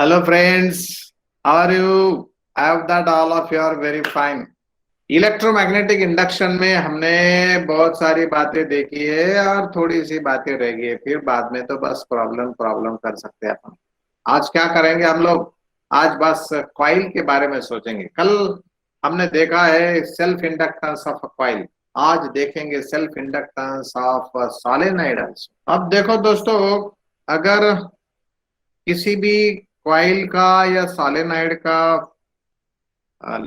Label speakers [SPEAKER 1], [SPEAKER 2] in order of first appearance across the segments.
[SPEAKER 1] Hello friends, how are you? I hope that all of you are very fine. Electromagnetic induction में हमने बहुत सारी बातें देखी है और थोड़ी सी बातें रह गई है, फिर बाद में तो बस प्रॉब्लम प्रॉब्लम कर सकते हैं अपन। आज क्या करेंगे हम लोग? आज बस कॉइल के बारे में सोचेंगे। कल हमने देखा है सेल्फ इंडक्टेंस ऑफ कॉइल, आज देखेंगे सेल्फ इंडक्टेंस ऑफ सोलेनॉइड। अब देखो दोस्तों, अगर किसी भी कॉइल का या सोलेनॉइड का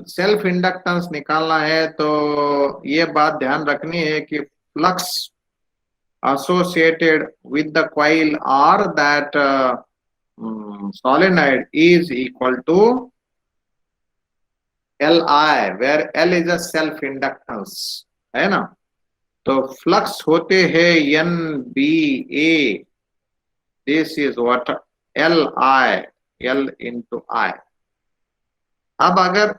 [SPEAKER 1] सेल्फ इंडक्टेंस निकालना है तो ये बात ध्यान रखनी है कि flux associated with the coil or that solenoid is equal to Li, where L is a self inductance, है ना। तो फ्लक्स होते हैं N B A, this is what L I, L into I. अब अगर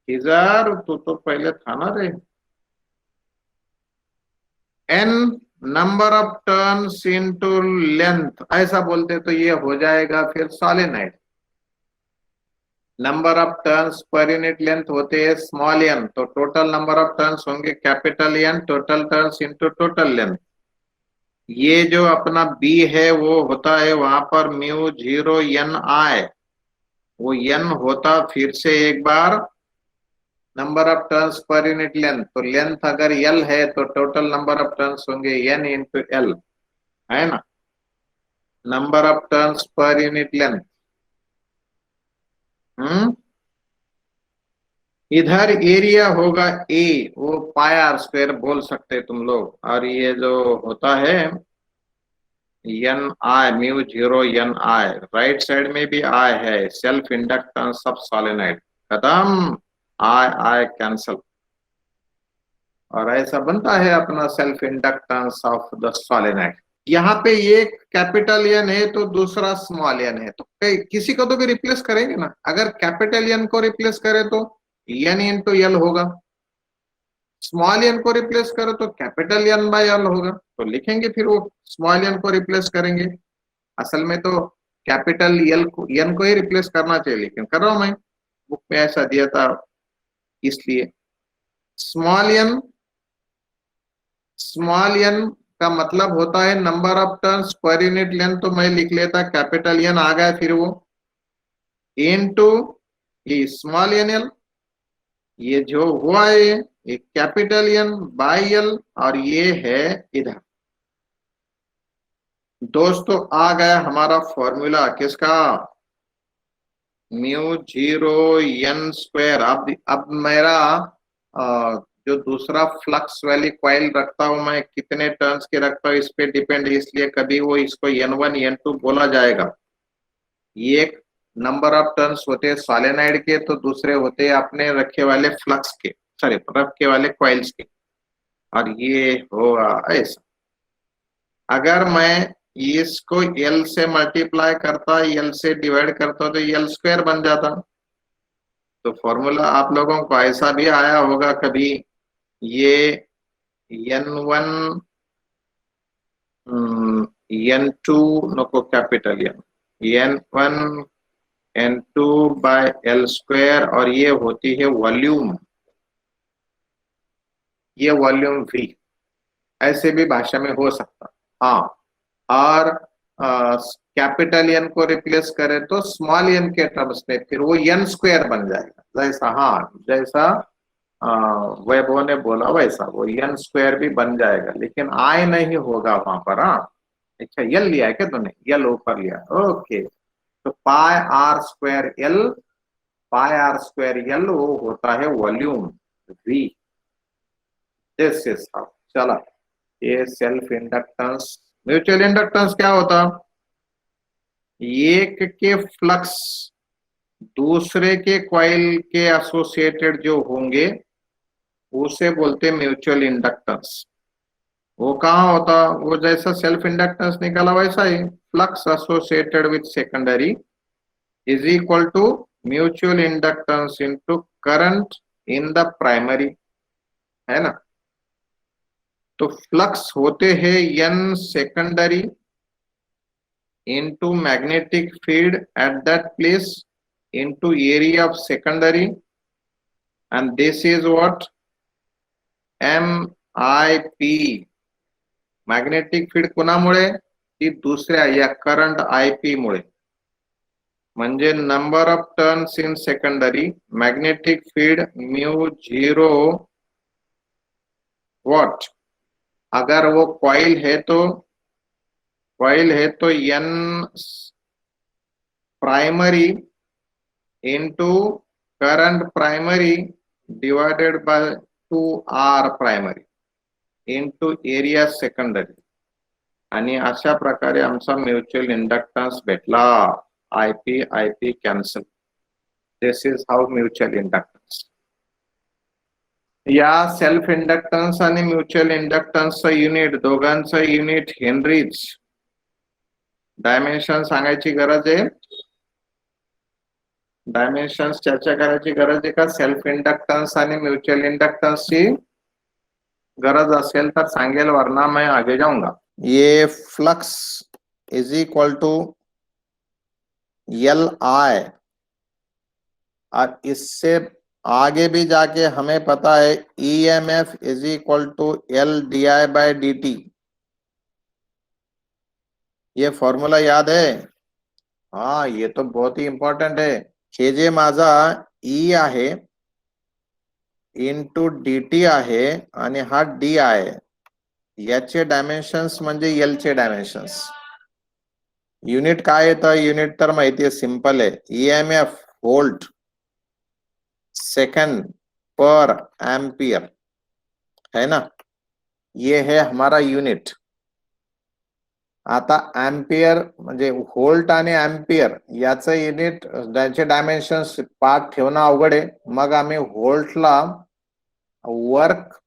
[SPEAKER 1] इधर तो पहले था ना रे, N number of turns into length ऐसा बोलते तो ये हो जाएगा फिर solenoid. Number of turns per unit length होते हैं स्मॉल एन, तो टोटल नंबर ऑफ टर्न्स होंगे capital N, total turns into total length. ये जो अपना बी है वो होता है वहां पर म्यू जीरो एन आई, वो एन होता फिर से एक बार number of turns per unit length, तो लेंथ अगर एल है तो टोटल नंबर ऑफ टर्न्स होंगे एन इंटू एल, है ना। Number of turns per unit length. इधर एरिया होगा ए, वो पाई आर स्क्वायर बोल सकते तुम लोग, और ये जो होता है एन आई, म्यू जीरो एन आई, राइट साइड में भी आई है, सेल्फ इंडक्टेंस ऑफ सोलेनॉइड। खत्म, आई आई कैंसल, और ऐसा बनता है अपना self inductance of the solenoid. यहाँ पे ये कैपिटल एन है तो दूसरा स्मॉल एन है, तो किसी को तो भी रिप्लेस करेंगे ना। अगर कैपिटल एन को रिप्लेस करे तो एन इंटू एल होगा, स्मॉल एन को रिप्लेस करो तो कैपिटल एन बाय एल होगा, तो लिखेंगे फिर वो स्मॉल एन को रिप्लेस करेंगे। असल में तो कैपिटल एल को एन को ही रिप्लेस करना चाहिए, लेकिन कर रहा हूं मैं, बुक में ऐसा दिया था इसलिए। स्मॉल एन, स्मॉल एन का मतलब होता है number of turns per unit length, तो मैं लिख लेता कैपिटल एन आ गया, फिर वो इनटू ये स्मॉल एन एल, ये जो हुआ है ये कैपिटल एन बाई एल, और ये है इधर। दोस्तों आ गया हमारा फॉर्मूला किसका, म्यू जीरो एन स्क्वायर। अब मेरा जो दूसरा फ्लक्स वाली कॉइल रखता हूं मैं, कितने टर्न्स के रखता हूं इस पे डिपेंड, इसलिए कभी वो इसको एन वन एन टू बोला जाएगा। ये एक नंबर ऑफ टर्न्स होते हैं सोलेनॉइड के, तो दूसरे होते हैं अपने रखे वाले फ्लक्स के, सॉरी रखे वाले कॉइल्स के, और ये होगा ऐसा। अगर मैं इसको एल से मल्टीप्लाई करता, एल से डिवाइड करता तो एल स्क्वायर बन जाता। तो फॉर्मूला आप लोगों को ऐसा भी आया होगा कभी, ये एन वन एन टू नको capital N one N two by L square, और ये होती है वॉल्यूम, ये वॉल्यूम वी, ऐसे भी भाषा में हो सकता। हाँ, और कैपिटल एन को रिप्लेस करें तो स्मॉल एन के टर्म्स में फिर वो एन स्क्वायर बन जाएगा, जैसा हाँ जैसा वैभव ने बोला वैसा वो एन स्क्वायर भी बन जाएगा, लेकिन आई नहीं होगा वहां पर। हाँ अच्छा, यल लिया है क्या तूने, यल ऊपर लिया, ओके। तो pi R square L, pi R square L वो होता है volume V, this is how. चला, ये सेल्फ इंडक्टेंस। म्यूचुअल इंडक्टेंस क्या होता, एक के फ्लक्स दूसरे के कॉइल के एसोसिएटेड जो होंगे उसे बोलते म्यूचुअल इंडक्टेंस। वो कहाँ होता, वो जैसा सेल्फ इंडक्टेंस निकाला वैसा ही, flux associated with secondary is equal to mutual inductance into current in the primary, है ना। तो फ्लक्स होते हैं N secondary into magnetic field at that place into area of secondary, and this is what MIP. Magnetic field कोणामुळे? ती दुसऱ्या या current IP मुळे. म्हणजे number of turns in secondary, magnetic field mu 0 what. अगर वो कॉइल है तो n primary into current primary divided by 2R primary into area secondary. आणि अशा प्रकारे आमचा म्युच्युअल इंडक्टन्स भेटला. IP cancel. This is how mutual inductance. या सेल्फ इंडक्टन्स आणि म्युच्युअल इंडक्टन्सचं युनिट, दोघांचं युनिट हेनरीज. डायमेन्शन सांगायची गरज आहे? डायमेन्शन्स चर्चा करायची गरज आहे का? सेल्फ इंडक्टन्स आणि म्युच्युअल इंडक्टन्सची गरज असेल तर सांगेल, वरना मैं आगे जाऊंगा. ये flux is equal to LI, और इससे आगे भी जाके हमें पता है EMF is equal to LdI/dt. ये फॉर्मूला याद है? हाँ, ये तो बहुत ही इंपॉर्टंट है. हे जे माझा E आहे इंटू dt आहे आणि हा D आहे, याचे डायमेन्शन्स म्हणजे L चे डायमेन्शन्स. युनिट काय येतं? युनिट तर माहिती आहे, सिंपल आहे. EMF वोल्ट सेकंड पर एम्पियर है ना, ये है हमारा युनिट. आता एम्पियर म्हणजे व्होल्ट आणि एम्पियर याचं युनिट, त्याचे डायमेन्शन्स पाठ ठेवणं अवघड आहे. मग आम्ही व्होल्टला वर्क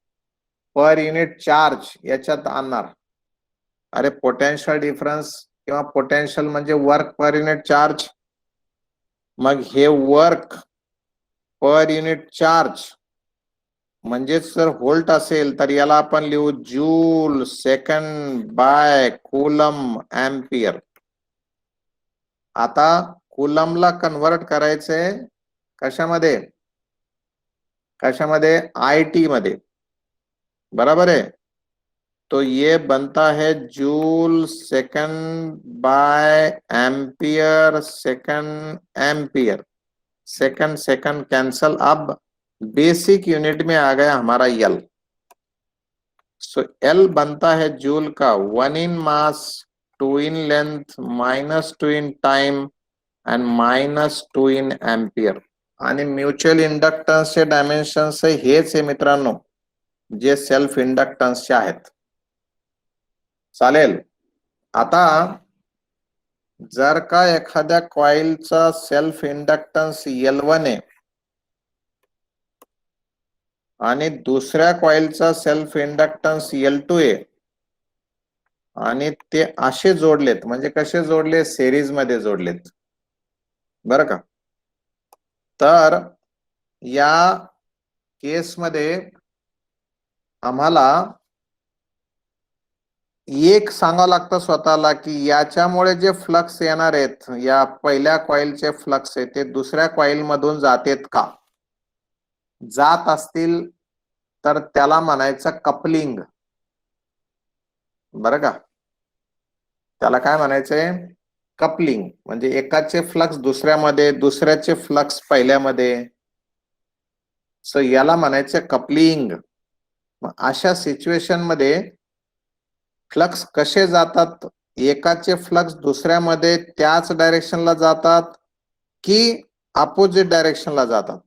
[SPEAKER 1] पर युनिट चार्ज याच्यात आणणार. अरे पोटेन्शियल डिफरन्स किंवा पोटेन्शियल म्हणजे वर्क पर युनिट चार्ज. मग हे वर्क पर युनिट चार्ज म्हणजेच जर व्होल्ट असेल तर याला आपण लिहू joule second by coulomb ampere. आता कूलमला कन्वर्ट करायचंय कशामध्ये? IT मध्ये, बराबर है. तो ये बनता है joule second by ampere second ampere. Second cancel. अब बेसिक यूनिट में आ गया हमारा L. सो L बनता है जूल का 1 इन मास, 2 in length, -2 in time and -2 in ampere. आणि म्युच्युअल इंडक्टन्सचे डायमेन्शन्स हेच आहे मित्रांनो, जे सेल्फ इंडक्टन्सचे आहेत. चालेल. आता जर का एखाद्या कॉइलचा सेल्फ इंडक्टन्स L1 आहे आणि दुसऱ्या कॉइलचा सेल्फ इंडक्टन्स L2 आहे आणि ते असे जोडलेत, म्हणजे कसे जोडले? सिरीज मध्ये जोडलेत, बरं का. तर या केसमध्ये आम्हाला एक सांगावं लागतं स्वतःला की याच्यामुळे जे फ्लक्स येणार आहेत, या पहिल्या कॉइलचे फ्लक्स आहे ते दुसऱ्या कॉइल मधून जातेत का? जात असतील तर त्याला म्हणायचं कपलिंग, बरं का. त्याला काय म्हणायचंय? कपलिंग. म्हणजे एकाचे फ्लक्स दुसऱ्यामध्ये, दुसऱ्याचे फ्लक्स पहिल्यामध्ये, सो याला म्हणायचं कपलिंग. अशा सिच्युएशन मध्ये फ्लक्स कसे जातात? एकाचे फ्लक्स दुसऱ्यामध्ये त्याच डायरेक्शनला जातात की अपोजिट डायरेक्शनला जातात?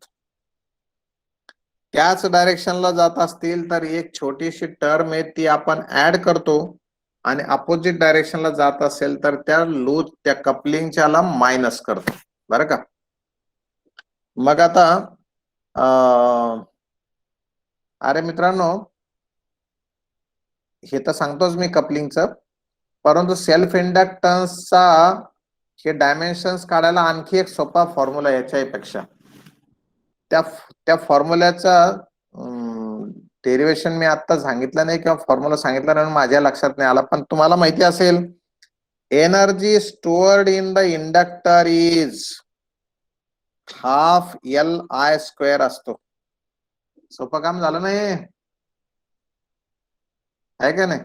[SPEAKER 1] त्याच डायरेक्शनला जात असतील तर एक छोटीशी टर्म आहे ती आपण ऍड करतो, आणि अपोजिट डायरेक्शनला जात असेल तर त्या कपलिंगच्याला मायनस करतो, बरं का. मग आता अरे मित्रांनो, हे तर सांगतोच मी कपलिंगचं, परंतु सेल्फ इंडक्टन्सचा हे डायमेन्शन्स काढायला आणखी एक सोपा फॉर्म्युला याच्यापेक्षा. त्या फॉर्म्युल्याचा डेरिवेशन मी आता सांगितलं नाही किंवा फॉर्म्युला सांगितला नाही, माझ्या लक्षात नाही आला, पण तुम्हाला माहिती असेल energy stored in the inductor is half L I square असतो. सोपं काम झालं नाही आहे का नाही.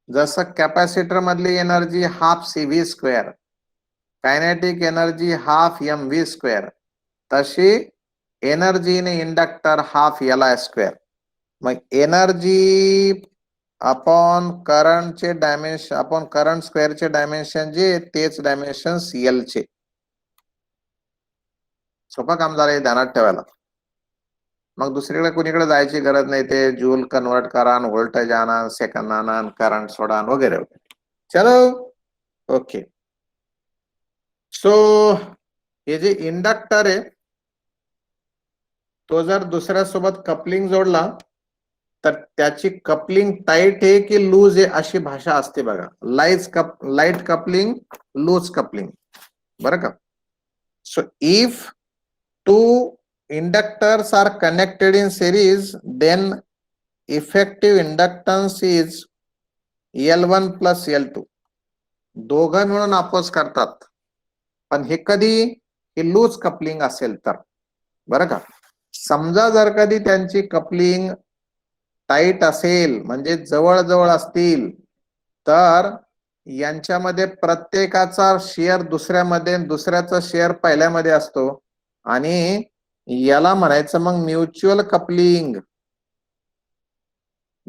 [SPEAKER 1] जसं कॅपॅसिटर मधली energy half C V square, kinetic energy half M V square, तशी energy in inductor half L I square. मग एनर्जी अपॉन करंटचे डायमेन्शन अपॉन करंट स्क्वेअरचे डायमेन्शन जे तेच डायमेन्शन सीएल चे. सोपं काम झालंय, ध्यानात ठेवायला. मग दुसरीकडे कुणीकडे जायची गरज नाही. ते जूल कन्वर्ट करा, व्होल्टेज आणा, सेकंड आणा, करंट सोडा वगैरे वगैरे. चलो ओके. सो हे जे इंडक्टर आहे तो जर दुसऱ्या सोबत कपलिंग जोडला तर त्याची कपलिंग टाईट आहे की लूज आहे अशी भाषा असते बघा. लाईट कपलिंग, लूज कपलिंग, बरं का. So if two inductors are connected in series, then effective inductance is L1 plus L2. दोघं मिळून अपोज करतात, पण हे कधी, हे लूज कपलिंग असेल तर, बरं का. समजा जर कधी त्यांची कपलिंग टाईट असेल म्हणजे जवळ असतील तर यांच्यामध्ये प्रत्येकाचा शेअर दुसऱ्यामध्ये, दुसऱ्याचा शेअर पहिल्यामध्ये असतो आणि याला म्हणायचं मग म्युच्युअल कपलिंग.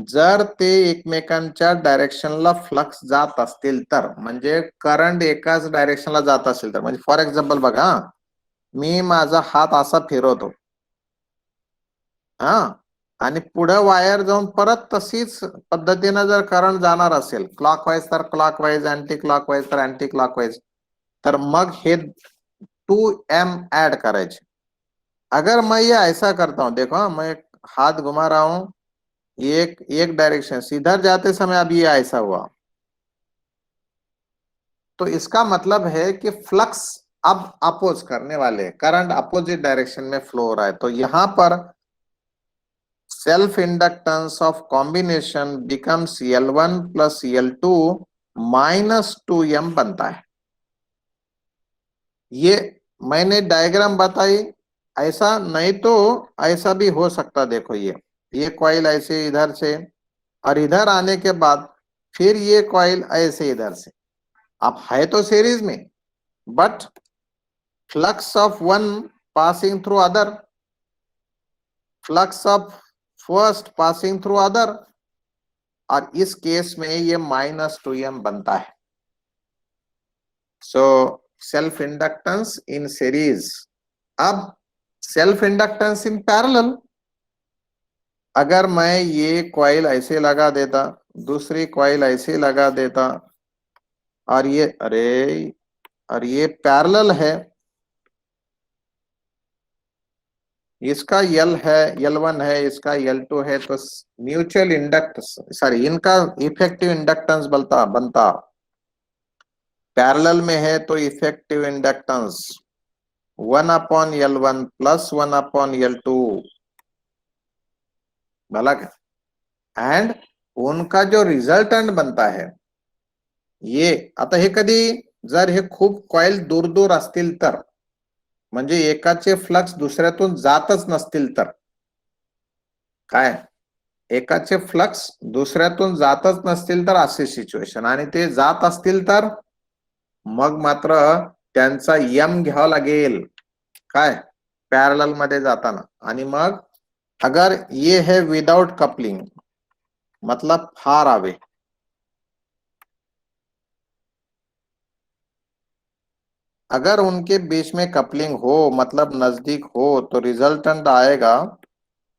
[SPEAKER 1] जर ते एकमेकांच्या डायरेक्शनला फ्लक्स जात असतील तर, म्हणजे करंट एकाच डायरेक्शनला जात असेल तर. म्हणजे फॉर एक्झाम्पल बघा, मी माझा हात असा फिरवतो हा, आणि पुढे वायर जाऊन परत तशीच पद्धतीने जर करंट जाणार असेल, क्लॉकवाईज तर क्लॉकवाईज, अँटी क्लॉकवाईज तर अँटी क्लॉकवाईज, तर मग हे 2m ऐड करायचे. अगर मैं ये ऐसा करता हूं, देखो मैं हाथ घुमा रहा हूं, एक डायरेक्शन इधर जाते समय अब ये ऐसा हुआ, तो इसका मतलब है कि फ्लक्स अब अपोज करने वाले, करंट अपोजिट डायरेक्शन में फ्लो हो रहा है. तो यहां पर self inductance of combination becomes L1 plus L2 minus 2m बनता है. ये मैंने डायग्राम बताई, ऐसा नहीं तो ऐसा भी हो सकता. देखो ये कॉइल ऐसे इधर से और इधर आने के बाद फिर ये कॉइल ऐसे इधर से. अब है तो सीरीज में, but flux of one passing through other, flux of first passing through other, और इस केस में ये माइनस 2m बनता है. So self inductance in series. अब सेल्फ इंडक्टेंस इन पैरेलल, अगर मैं ये कॉइल ऐसे लगा देता, दूसरी कॉइल ऐसे लगा देता, और ये पैरेलल है, इसका L है, L1 है, इसका L2 है, तो म्यूचुअल इंडक्टेंस, सॉरी, इनका इफेक्टिव इंडक्टेंस बनता पैरेलल में है तो effective inductance 1/L1 plus 1/L2, भला क्या. एंड उनका जो रिझल्टंट बनता है ये, आता हे कधी जर हे खूप कॉइल दूर दूर असतील तर, म्हणजे एकाचे फ्लक्स दुसऱ्यातून जातच नसतील तर, काय, एकाचे फ्लक्स दुसऱ्यातून जातच नसतील तर अशी सिच्युएशन, आणि ते जात असतील तर मग मात्र त्यांचा m घ्यावा लागेल, काय, पॅरलल मध्ये जाताना. आणि मग अगर ये है विदाउट कपलिंग, मतलब फार अवे, अगर उनके बीच में कपलिंग हो, मतलब नजदीक हो, तो रिजल्टेंट आएगा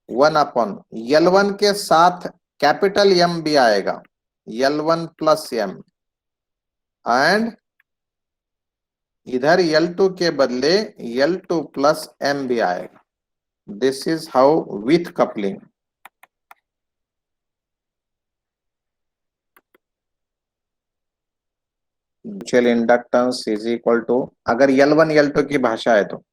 [SPEAKER 1] 1/L1 के साथ कैपिटल M भी आएगा, L1 प्लस M, एंड इधर L2 के बदले L2 प्लस M भी आएगा. This is how with coupling. Mutual inductance is equal to, अगर L1 L2 की भाषा है तो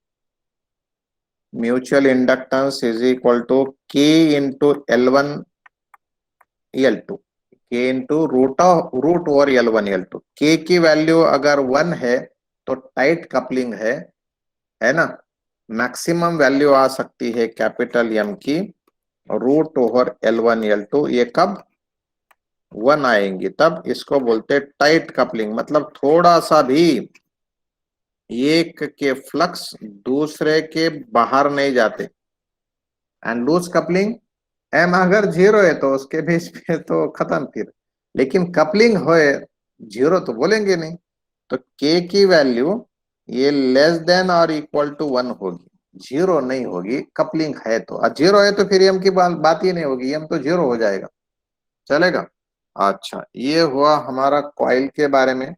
[SPEAKER 1] mutual inductance is equal to K into L1 L2. के into root over L1 L2। के की वैल्यू अगर 1 है तो टाइट कपलिंग है ना। मैक्सिमम वैल्यू आ सकती है कैपिटल एम की रूट ओवर L1 L2। ये कब 1 आएंगी तब इसको बोलते टाइट कपलिंग। मतलब थोड़ा सा भी एक के फ्लक्स दूसरे के बाहर नहीं जाते। एंड लूज कपलिंग, एम अगर 0 है तो उसके बेस पे तो खत्म फिर। लेकिन कपलिंग हो 0 तो बोलेंगे नहीं। तो के की वैल्यू ये लेस देन और इक्वल टू 1 होगी, 0 नहीं होगी। कपलिंग है तो, 0 है तो फिर एम की बात ही नहीं होगी, एम तो 0 हो जाएगा। चलेगा। अच्छा, ये हुआ हमारा कॉइल के बारे में।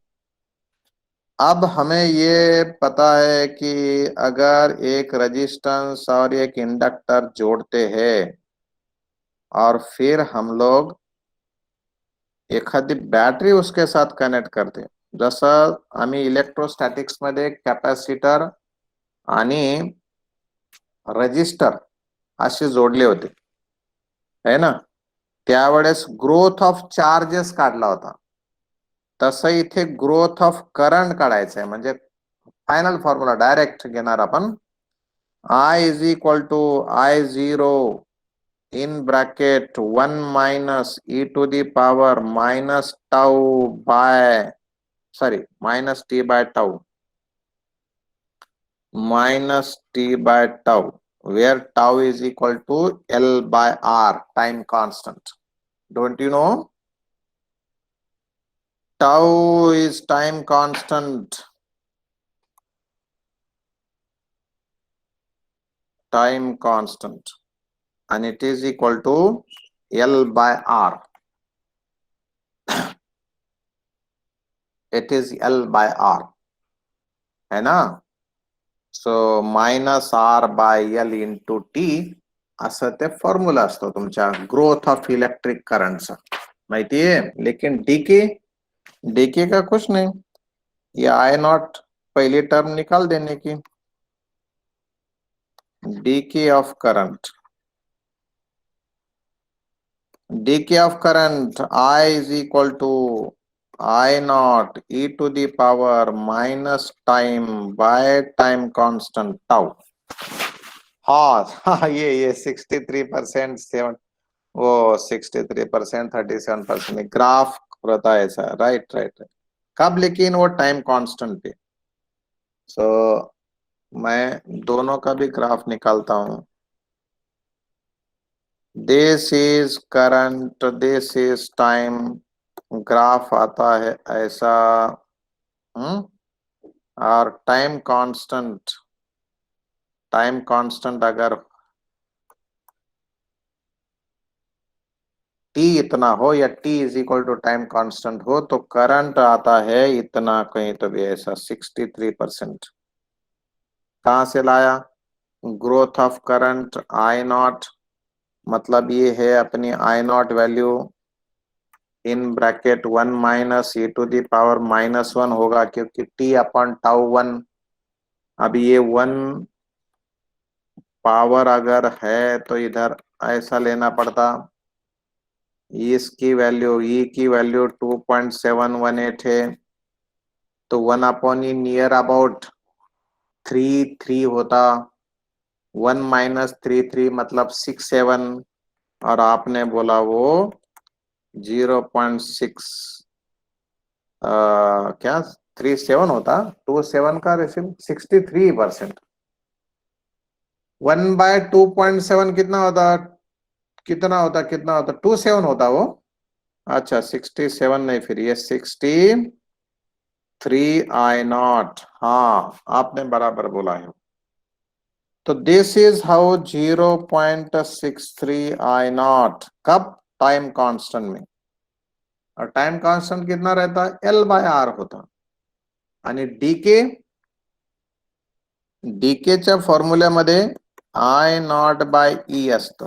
[SPEAKER 1] अब हमें ये पता है कि अगर एक रेजिस्टेंस और एक इंडक्टर जोड़ते हैं और फिर हम लोग एखादी बॅटरी उसके साथ कनेक्ट करते, जसं आम्ही इलेक्ट्रोस्टॅटिक्स मध्ये कॅपॅसिटर आणि रजिस्टर असे जोडले होते है ना। त्यावेळेस ग्रोथ ऑफ चार्जेस काढला होता। तसं इथे ग्रोथ ऑफ करंट काढायचं आहे। म्हणजे फायनल फॉर्म्युला डायरेक्ट घेणार आपण। I is equal to I0 in bracket 1 minus e to the power minus tau by, sorry, minus t by tau, minus t by tau, where tau is equal to L by R, time constant. Don't you know? Tau is time constant. Time constant. And it is equal to L by R. It is L by R. है ना? So minus R by L into T असं ते formula असतो तुमच्या growth of electric करंटचा, माहितीये। लेकिन DK का कुछ नहीं, ये आई नॉट पहली टर्म निकाल देने की। Decay of current, decay of current I is equal to I naught e to the power minus time by time constant tau. हाँ ये 63%, 7 वो 63%, 37% ग्राफ रहता है ऐसा। Right right right. कब? लेकिन वो टाइम कांस्टेंट पे। सो मैं दोनों का भी ग्राफ निकालता हूं। This is current, this is time. Graph आता है ऐसा। और टाइम कांस्टेंट अगर टी इतना हो या T is equal to time constant हो तो करंट आता है इतना, कहीं तो भी ऐसा 63%। कहां से लाया? Growth of current I naught, मतलब ये है अपनी I naught value in bracket 1 minus e to the power -1 होगा, क्योंकि t अपॉन टाउ 1। अब ये 1 पावर अगर है तो इधर ऐसा लेना पड़ता। इसकी वैल्यू, ई की वैल्यू 2.718 है, तो 1 अपॉन ई नियर अबाउट 3 होता। 1 माइनस 3 मतलब 6-7, और आपने बोला वो 0.6 क्या 37 होता। 27 का रेशियो 63%। 1/2.7 कितना होता 27 होता वो। अच्छा 67 नहीं, फिर ये 63 आई नॉट। हाँ आपने बराबर बोला है। तो this is how 0.63 I not, कब? टाइम कांस्टेंट में। और टाइम कांस्टेंट कितना रहता? एल बाय आर होता। आणि डीकेच्या फॉर्म्युल्यामध्ये आय नॉट बाय ई असतं।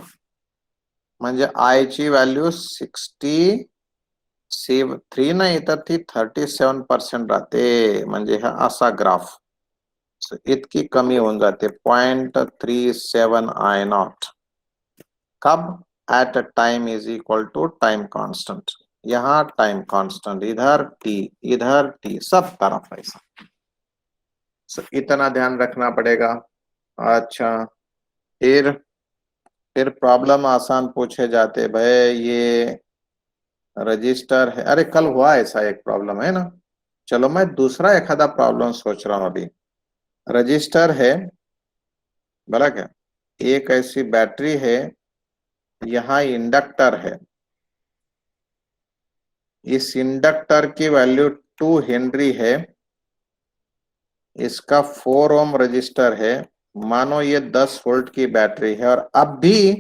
[SPEAKER 1] म्हणजे आय ची व्हॅल्यू 63 नाही तर ती 37% राहते। म्हणजे हा असा ग्राफ इतकी कमी होऊन जाते, 0.37 आय नॉट। कब? At a time is equal to time constant. यहाँ टाइम कांस्टेंट, इधर टी, इधर टी, सब तरफ ऐसा। इतना ध्यान रखना पड़ेगा। अच्छा, फिर फिर प्रॉब्लम आसान पूछे जाते भाई। ये रजिस्टर है, अरे कल हुआ ऐसा एक प्रॉब्लम है ना। चलो मैं दूसरा एक आधा प्रॉब्लम सोच रहा हूँ अभी। रजिस्टर है, बोला क्या, एक ऐसी बैटरी है, यहाँ इंडक्टर है, इस इंडक्टर की वैल्यू 2 हेनरी है, इसका 4 ओम रजिस्टर है, मानो ये 10 वोल्ट की बैटरी है और अब भी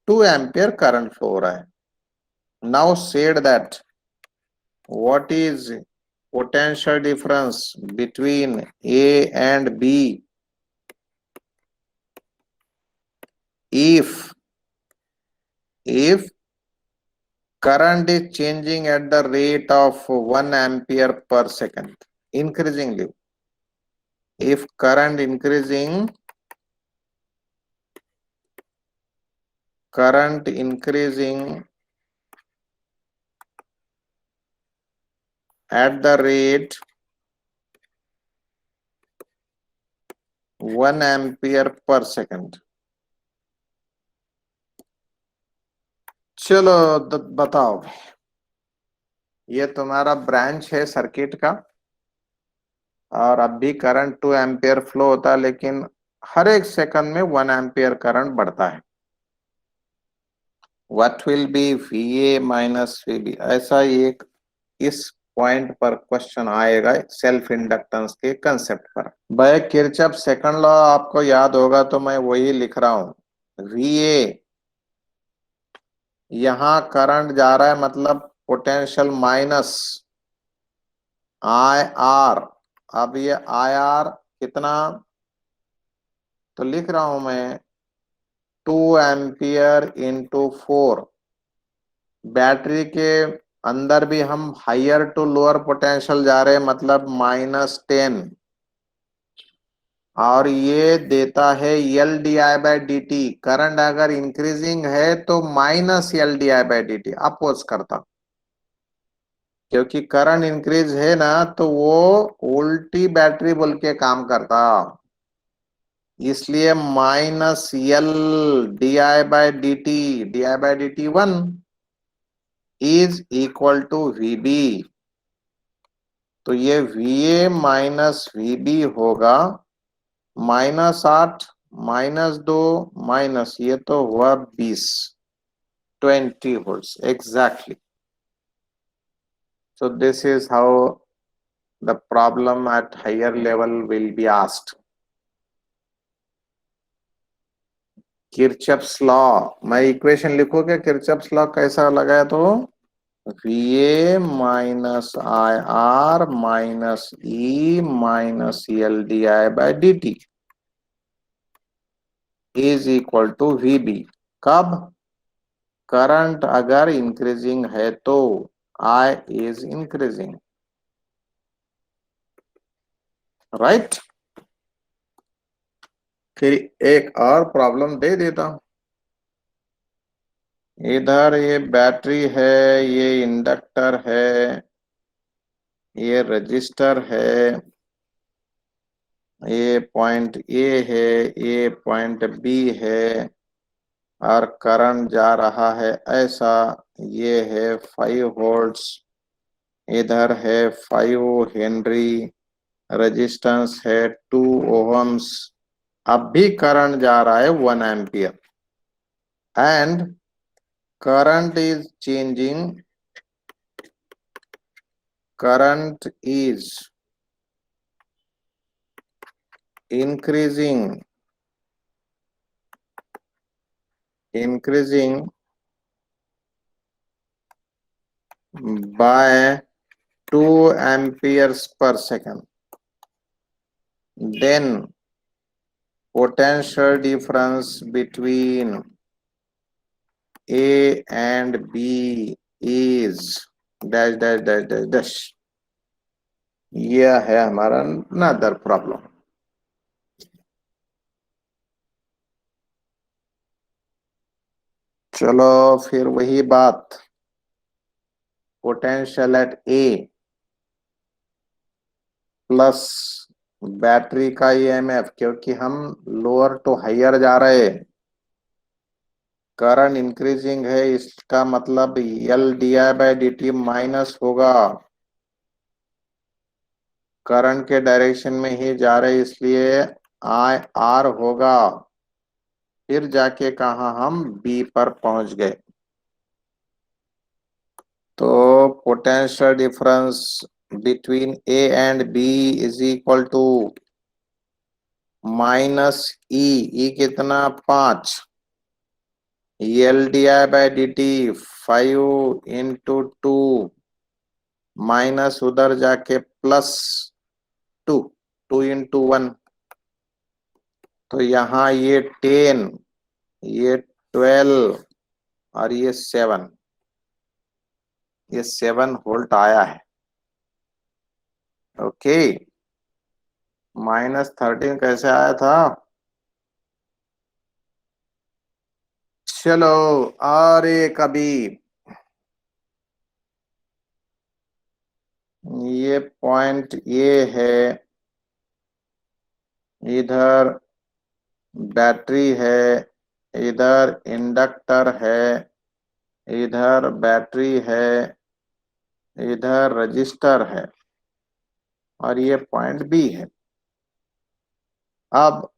[SPEAKER 1] 2 एम्पियर करंट फ्लो हो रहा है। Now said that what is potential difference between A and B if current is changing at the rate of 1 ampere per second increasingly. If current increasing at the rate 1 ampere per second. चलो बताओ, ये तुम्हारा branch है circuit का और अब भी current 2 ampere flow होता है, लेकिन हर एक सेकंड में 1 एम्पियर करंट बढ़ता है। What will be VA minus VB, ऐसा एक इस पॉइंट पर क्वेश्चन आएगा सेल्फ इंडक्टेंस के कंसेप्ट पर। भाई किरचॉफ सेकंड लॉ आपको याद होगा तो मैं वही लिख रहा हूं। VA, यहां करंट जा रहा है मतलब पोटेंशियल माइनस IR। अब ये IR कितना, तो लिख रहा हूं मैं 2 एम्पियर × 4। बैटरी के अंदर भी हम हायर टू लोअर पोटेंशियल जा रहे हैं मतलब -10, और ये देता है LdI/dt। करंट अगर इंक्रीजिंग है तो -LdI/dt अपोज करता, क्योंकि करंट इंक्रीज है ना तो वो उल्टी बैटरी बोल के काम करता, इसलिए -LdI/dt, dI/dt 1 is equal to VB। तो ये VA माइनस VB होगा -8 -2 माइनस, ये तो हुआ 20, 20 volts exactly. So this is how the problem at higher level will be asked. Kirchhoff's law, मैं इक्वेशन लिखूं क्या किरचॉफ्स लॉ कैसा लगाया, तो VA minus IR minus E minus LdI/dt is equal to VB। कब, करंट अगर increasing है तो I इज इंक्रीजिंग, राइट। फिर एक और प्रॉब्लम दे देता हूं। इधर ये बैटरी है, ये इंडक्टर है, ये रजिस्टर है, ये पॉइंट A है, ये पॉइंट B है और करंट जा रहा है ऐसा। ये है 5 वोल्ट्स, इधर है 5 हेनरी, रेजिस्टेंस है 2 ओहम्स। अब भी करंट जा रहा है 1 ampere and current is changing, current is increasing by 2 amperes per second. Then potential difference between A and B is dash dash dash dash dash। यह है हमारा अनदर प्रॉब्लम। चलो फिर वही बात, potential at A plus battery का EMF, क्योंकि हम लोअर टू हायर जा रहे हैं, करंट इंक्रीजिंग है, इसका मतलब L D I by D T minus होगा, करंट के डायरेक्शन में ही जा रहे इसलिए आई आर होगा। फिर जाके कहा हम बी पर पहुंच गए। तो potential difference between A and B is equal to minus E कितना 5, L D I by D T 5 × 2 minus उधर जाके प्लस 2, 2 × 1, तो यहाँ ये 10, ये 12 और ये 7, ये 7 वोल्ट आया है। ओके, -13 कैसे आया था? चलो, और एक अभी ये पॉइंट ये है, इधर बैटरी है, इधर इंडक्टर है, इधर बैटरी है, इधर रजिस्टर है, और ये पॉइंट बी है। अब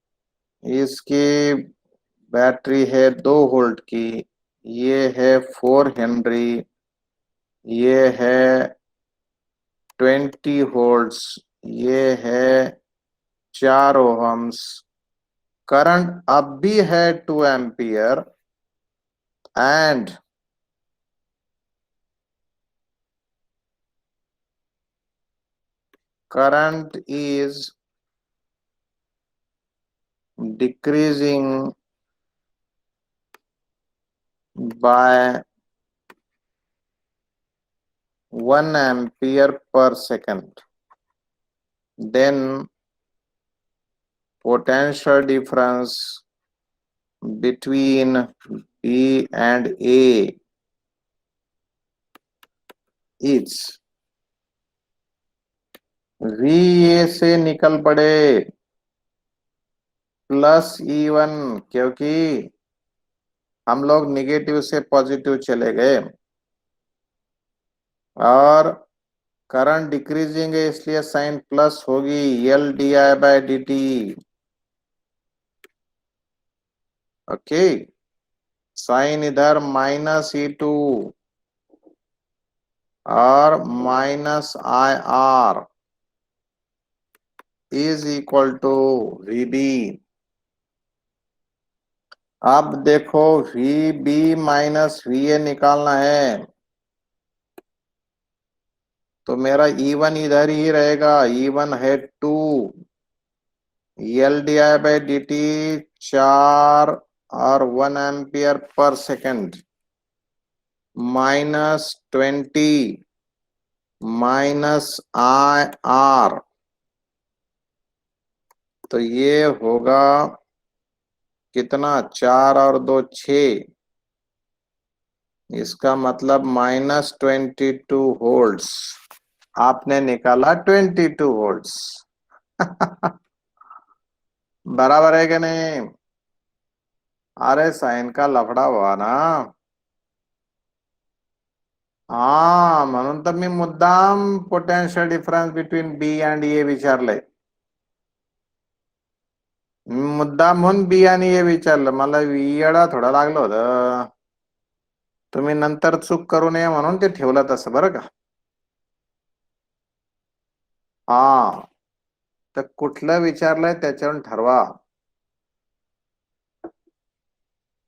[SPEAKER 1] इसकी बैटरी है 2 वोल्ट की, ये है 4 हेनरी, ये है 20 वोल्ट्स, ये है 4 ओहम्स, करंट अब भी है 2 ampere and current is decreasing by 1 ampere per second, then potential difference between B and A is VA से निकल पड़े प्लस E1, क्योंकि हम लोग निगेटिव से पॉजिटिव चले गए, और करंट डिक्रीजिंग है इसलिए साइन प्लस होगी, L D I by D t. Okay, sign इधर -E2 और -IR is equal to VB। अब देखो VB माइनस VA निकालना है, तो मेरा E1 इधर ही रहेगा, E1 है 2, L D I by D T 4 और 1 एम्पियर पर सेकेंड, -20 -IR, तो ये होगा कितना, 4 और 2 6, इसका मतलब -22 वोल्ट्स। आपने निकाला 22 वोल्ट्स। बराबर है कि नहीं? अरे साइन का लफड़ा हुआ ना। हा, म्हणून तर मी मुद्दाम potential difference between B and A विचारलंय, मुद्दाम म्हणून बी आणि ए विचारलं, मला येडा थोडा लागलं होतं, तुम्ही नंतर चूक करू नये म्हणून ते ठेवलं तसं, बरं का? हा, तर कुठलं विचारलंय त्याच्यावरून ठरवा।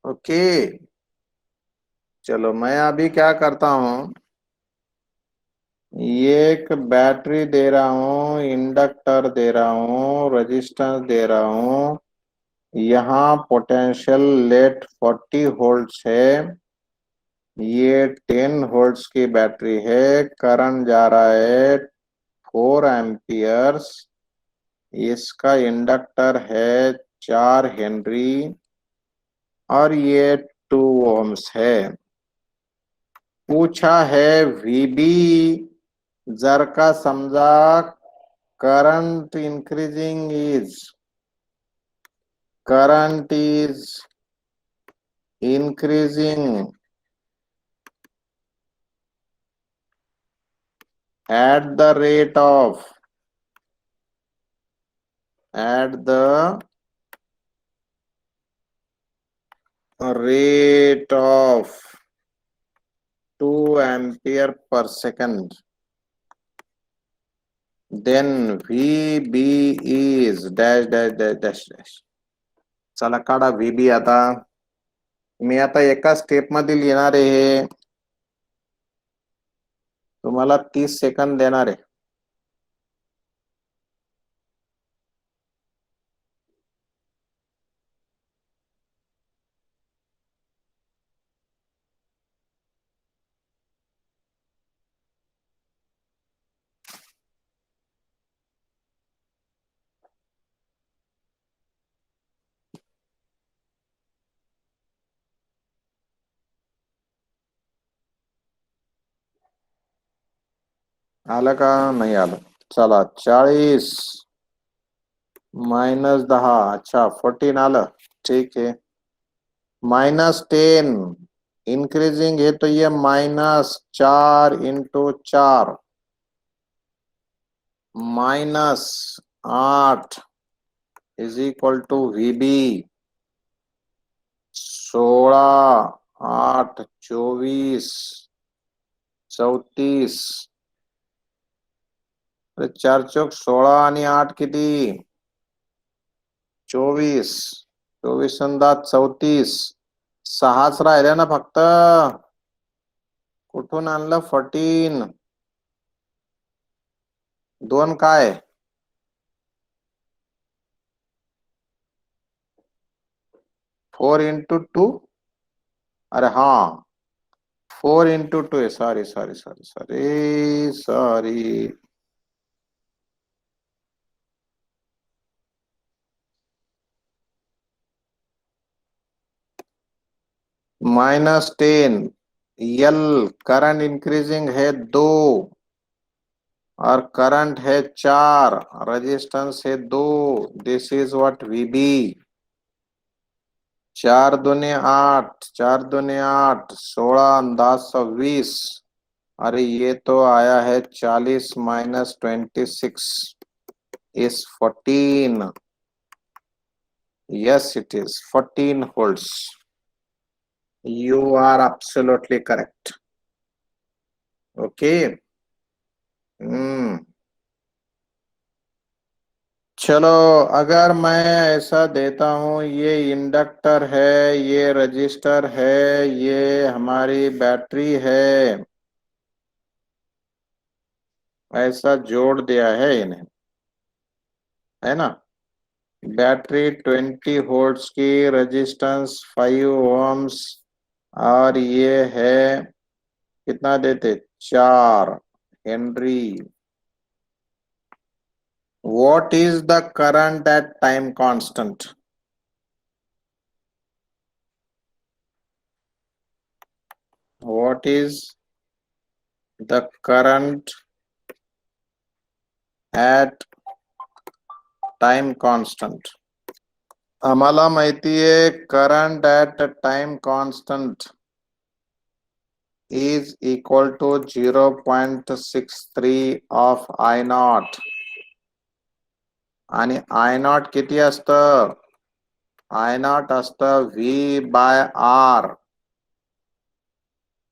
[SPEAKER 1] ओके, चलो मैं अभी क्या करता हूं, ये एक बैटरी दे रहा हूं, इंडक्टर दे रहा हूं, रेजिस्टेंस दे रहा हूं, यहाँ पोटेंशियल लेट 40 वोल्ट्स है, ये 10 वोल्ट्स की बैटरी है, करंट जा रहा है 4 एम्पियर्स, इसका इंडक्टर है 4 हेनरी और ये 2 ओम्स है। पूछा है VB जर का समजा current is increasing at the rate of 2 ampere per second, then VB is dash dash dash dash dash. चला काढा VB आता. मी आता एका स्टेप मध्ये लिहिणार आहे, तुम्हाला 30 सेकंद देणार आहे. आलं का? नाही आलं. चला 40 - 10, अच्छा 14 आलं. ठीक है. -10 इंक्रीजिंग है तो ये -4 × 4 -8 इज इक्वल टू VB. 16 8 24 34. 4 चौक 16 आणि 8 किती? 24. 24 × 34. 6च राहिल्या ना फक्त. कुठून आणलं 14? 2 काय? 4 × 2. अरे हाँ 4 × 2 है. Sorry sorry sorry sorry sorry. -10 L current increasing है 2 और करंट है 4, रेजिस्टेंस है 2. This is what VB. 4 दूने 8, 4 दूने 8, 16 10 20. अरे ये तो आया है 40 - 26 is 14. Yes, it is 14 volts. You are absolutely correct. Okay. चलो अगर मैं ऐसा देता हूं, ये इंडक्टर है, ये रजिस्टर है, ये हमारी बैटरी है, ऐसा जोड़ दिया है इन्हें, है ना. बैटरी 20 वोल्ट्स की, रेजिस्टेंस 5 ओम्स, और ये है कितना देते 4 Henry. What is the current at time constant? What is the current at time constant? आम्हाला माहिती आहे current at time constant is equal to 0.63 of I0. आणि I0 किती असतं? I0 असतं V/R,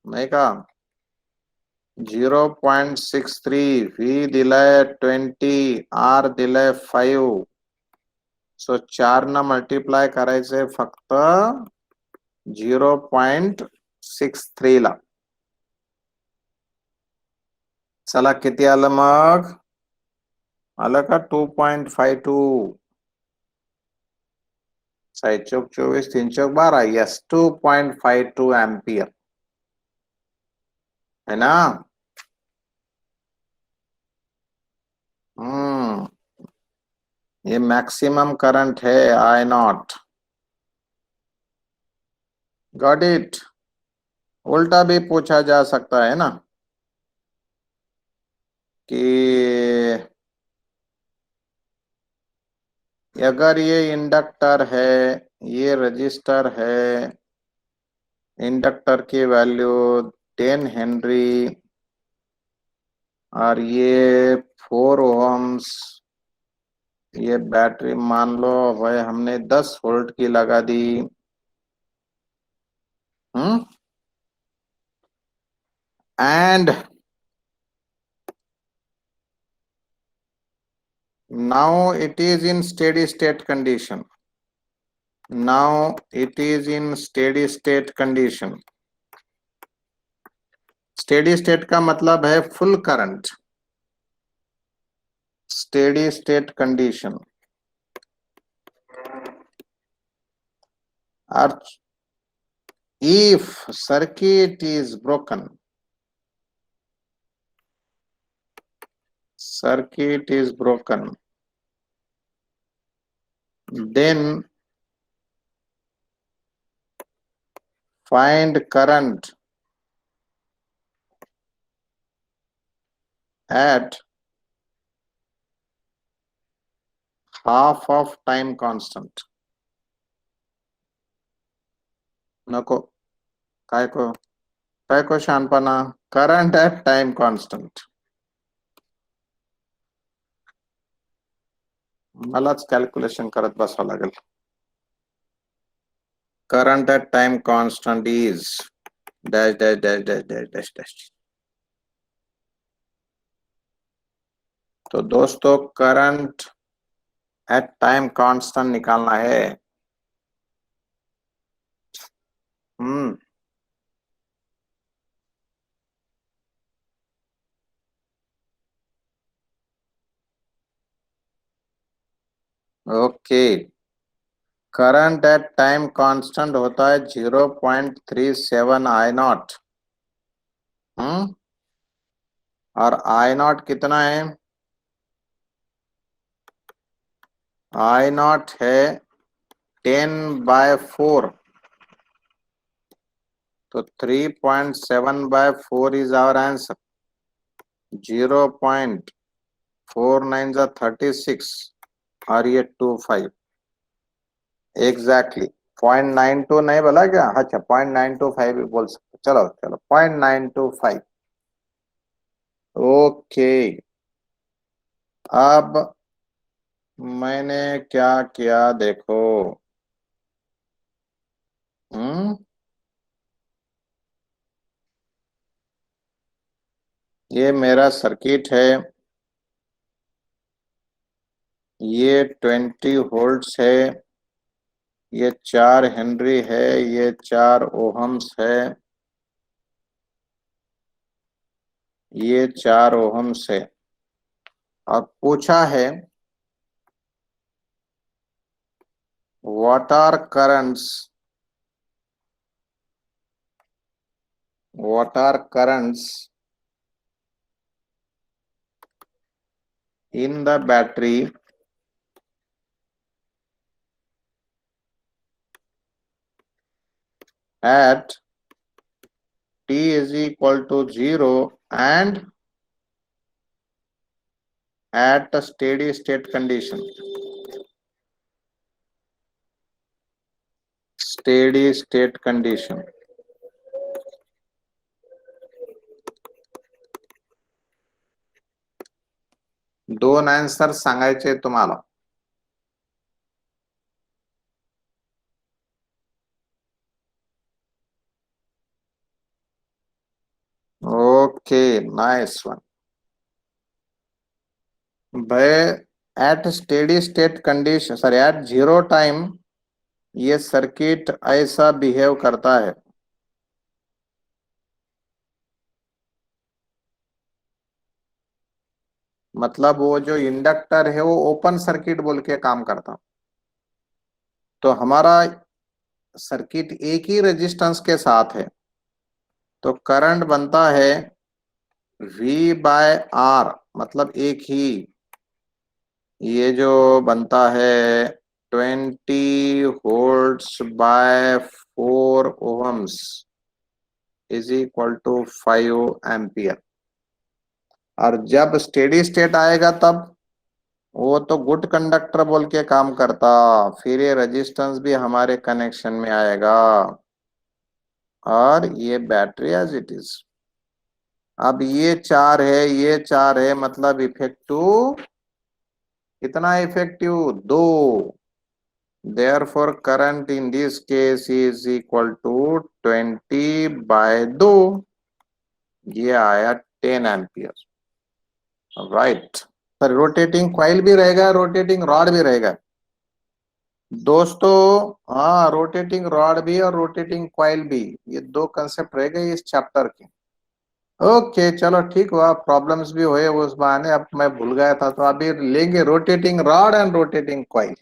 [SPEAKER 1] नाही का. 0.63, V दिलाय 20, R दिलाय 5. सो 4 न मल्टिप्लाय करायचंय फक्त 0.63 ला. चला किती आलं मग? आलं का 2.52. 6 चौक 24, 3 चौक 12. यस 2.52 एम्पियर, है ना. ये मैक्सिमम करंट है I0. Got it. उल्टा भी पूछा जा सकता है ना कि अगर ये इंडक्टर है, ये रजिस्टर है, इंडक्टर की वैल्यू 10 हेनरी और ये 4 ओहम्स, ये बैटरी मान लो भाई हमने 10 वोल्ट की लगा दी। Hmm. And now it is in steady state condition. Now it is in steady state condition. Steady state का मतलब है full current, steady state condition. और if circuit is broken, circuit is broken, then find current at half of time constant. नको, काय को शहाणपणा, current at time constant. मलाच calculation करत बसावं लागेल. Current at time constant is dash dash dash dash dash dash dash. तो दोस्तों current at time constant निकालना है. Okay, current at time constant होता है 0.37 आई नॉट. और आई नॉट कितना है? आई नॉट है 10/4. तो 3.7/4 इज आवर आंसर. 0.49 जा 36 और ये 25 एग्जैक्टली. 0.92 नहीं बोला क्या? अच्छा 0.925 भी बोल सकते. चलो चलो 0.925. ओके, अब मैंने क्या किया देखो. ये मेरा सर्किट है, ये 20 वोल्ट्स है, ये 4 हेनरी है, ये 4 ओहम्स है, ये 4 ओहम्स है. और पूछा है what are currents in the battery at t is equal to 0 and at a steady state condition. Steady state condition. दोन आन्सर सांगायचे तुम्हाला. Okay, nice one. भाई at steady state condition, sorry at 0 time ये circuit ऐसा behave करता है. मतलब वो जो इंडक्टर है वो ओपन सर्किट बोल के काम करता. तो हमारा सर्किट एक ही रेजिस्टेंस के साथ है, तो करंट बनता है V/R, मतलब एक ही. ये जो बनता है 20 volts by 4 ohms, is equal to 5 ampere. और जब स्टेडी स्टेट आएगा तब वो तो गुड कंडक्टर बोल के काम करता, फिर ये रेजिस्टेंस भी हमारे कनेक्शन में आएगा और ये बैटरी एज इट इज। अब ये 4 है मतलब इफेक्टिव कितना effective 2। therefore current in this case is equal to 20/2। ये आया 10 ampere. Right. Sir rotating coil भी रहेगा, रोटेटिंग रॉड भी रहेगा दोस्तों। हाँ, रोटेटिंग रॉड भी और रोटेटिंग कॉइल भी, ये दो कंसेप्ट रह गए इस चैप्टर के। ओके चलो ठीक हुआ, प्रॉब्लम्स भी हुए उस बहाने, अब मैं भूल गया था तो अभी लेंगे rotating rod and rotating coil.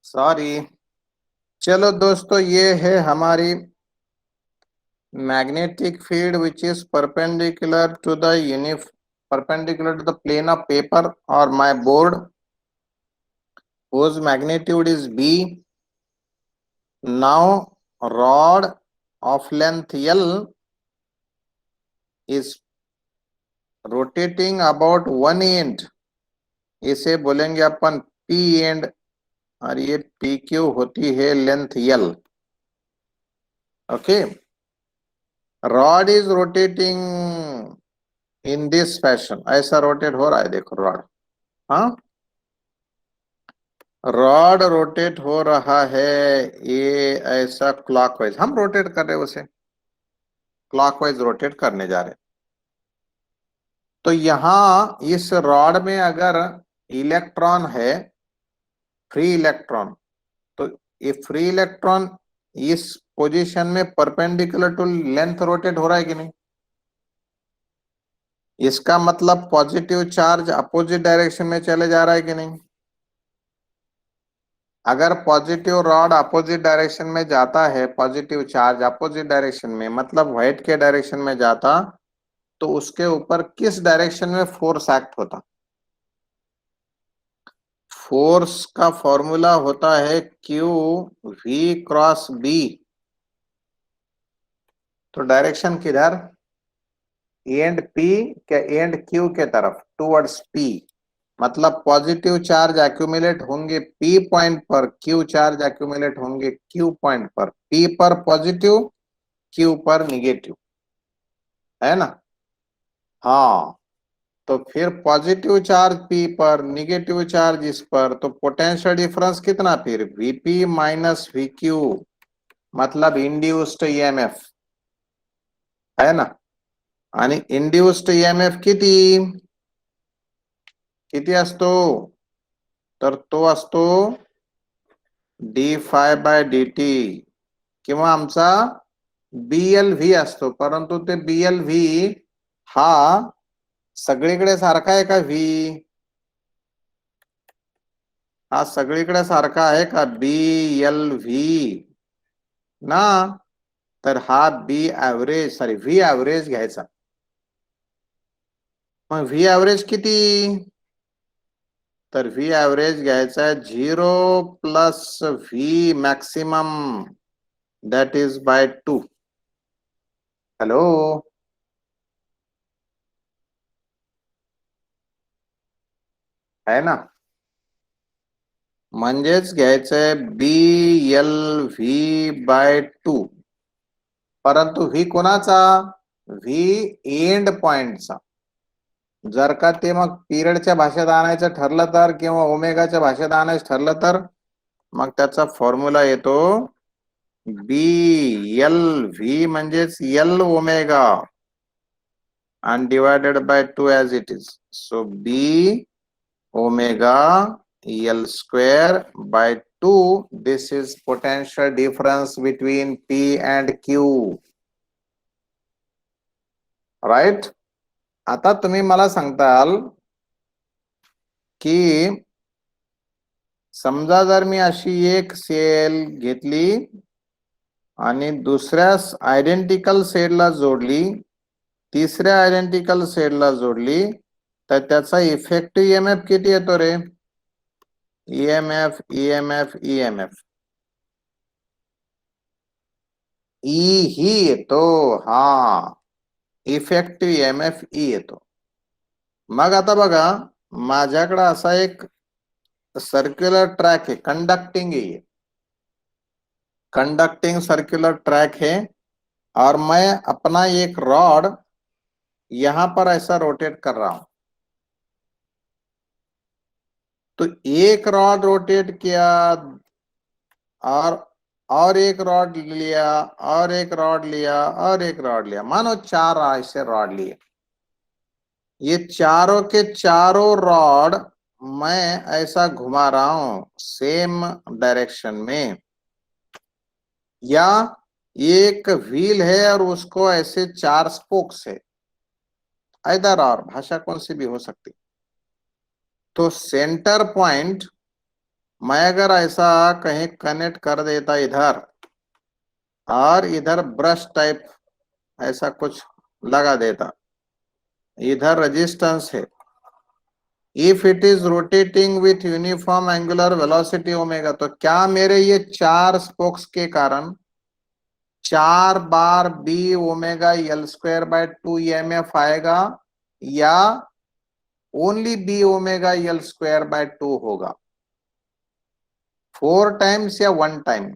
[SPEAKER 1] Sorry. चलो दोस्तों, ये है हमारी magnetic field which is perpendicular to the perpendicular to the plane of paper or my board, whose magnitude is B. Now rod of length L is rotating about one end, इसे बोलेंगे अपन P end, और ये PQ होती है length L। Okay, rod is rotating in this fashion, ऐसा rotate हो रहा है देखो रॉड। हाँ, रॉड रोटेट हो रहा है ये ऐसा क्लॉकवाइज, हम रोटेट कर रहे हैं उसे क्लॉकवाइज रोटेट करने जा रहे हैं। तो यहां इस रॉड में अगर इलेक्ट्रॉन है, फ्री इलेक्ट्रॉन, तो ये फ्री इलेक्ट्रॉन इस पोजीशन में परपेंडिकुलर टू लेंथ रोटेट हो रहा है कि नहीं? इसका मतलब पॉजिटिव चार्ज अपोजिट डायरेक्शन में चले जा रहा है कि नहीं? अगर पॉजिटिव रॉड अपोजिट डायरेक्शन में जाता है, पॉजिटिव चार्ज अपोजिट डायरेक्शन में मतलब व्हाइट के डायरेक्शन में जाता, तो उसके ऊपर किस डायरेक्शन में फोर्स एक्ट होता? फोर्स का फॉर्मूला होता है क्यू वी क्रॉस बी। तो डायरेक्शन किधर? एंड पी के एंड क्यू के तरफ, टुवर्ड्स पी। मतलब पॉजिटिव चार्ज एक्यूमुलेट होंगे पी पॉइंट पर, क्यू चार्ज एक्यूमुलेट होंगे क्यू पॉइंट पर, पी पर पॉजिटिव, क्यू पर निगेटिव, है ना? हाँ, तो फिर पॉजिटिव चार्ज पी पर, निगेटिव चार्ज इस पर, तो पोटेंशियल डिफरेंस कितना फिर? वीपी माइनस वीक्यू, मतलब इंड्यूस्ड ईएमएफ, है ना? आणि इंड्यूस्ड ईएमएफ किती किती असतो? तर तो असतो डी फाय बाय डी टी किंवा आमचा बीएल व्ही असतो, परंतु ते बीएल व्ही हा सगळीकडे सारखा आहे का? व्ही हा सगळीकडे सारखा आहे का? बीएल व्ही ना, तर हा B average sorry V average घ्यायचा। मग व्ही ऍव्हरेज किती? तर व्ही ऍव्हरेज घ्यायचा 0 plus V maximum, that is by 2। Hello, आहे ना? म्हणजेच घ्यायचंय बी एल व्ही बाय 2, परंतु व्ही कोणाचा? व्ही एंड पॉइंटचा। जर का ते मग पिरियडच्या भाषेत आणायचं ठरलं तर, किंवा ओमेगाच्या भाषेत आणायचं ठरलं तर, मग त्याचा फॉर्म्युला येतो बी एल व्ही म्हणजेच L omega and divided by 2 as it is. So B omega L square by 2. This is potential difference between P and Q. Right? आता तुम्ही मला सांगताल की समजा जर मी अशी एक सेल घेतली आणि दुसऱ्या आयडेंटिकल सेलला जोडली, तिसऱ्या आयडेंटिकल सेलला जोडली, तर त्याचा इफेक्टिव्ह ईएमएफ किती येतो रे? ईएमएफ ईएमएफ ईएमएफ, ई ही येतो. हा, इफेक्टिव्ह ईएमएफ ई येतो. मग आता बघा, माझ्याकडे असा एक सर्क्युलर ट्रैक है, कंडक्टिंग है ये, कंडक्टिंग सर्कुलर ट्रैक है, और मैं अपना एक रॉड यहां पर ऐसा रोटेट कर रहा हूं. तो एक रॉड रोटेट किया, और और एक रॉड लिया, और एक रॉड लिया, और एक रॉड लिया, मानो चार ऐसे रॉड लिए. ये चारों के चारों रॉड मैं ऐसा घुमा रहा हूं सेम डायरेक्शन में, या एक व्हील है और उसको ऐसे चार स्पोक्स है, इधर और भाषा कौन सी भी हो सकती. तो सेंटर पॉइंट मैं अगर ऐसा कहीं कनेक्ट कर देता इधर, और इधर ब्रश टाइप ऐसा कुछ लगा देता, इधर रेजिस्टेंस है. If it is rotating with uniform angular velocity omega, तो क्या मेरे ये चार स्पोक्स के कारण चार बार B omega L square by 2 EMF आएगा, या only B omega L square by 2 होगा, 4 टाइम्स या 1 टाइम?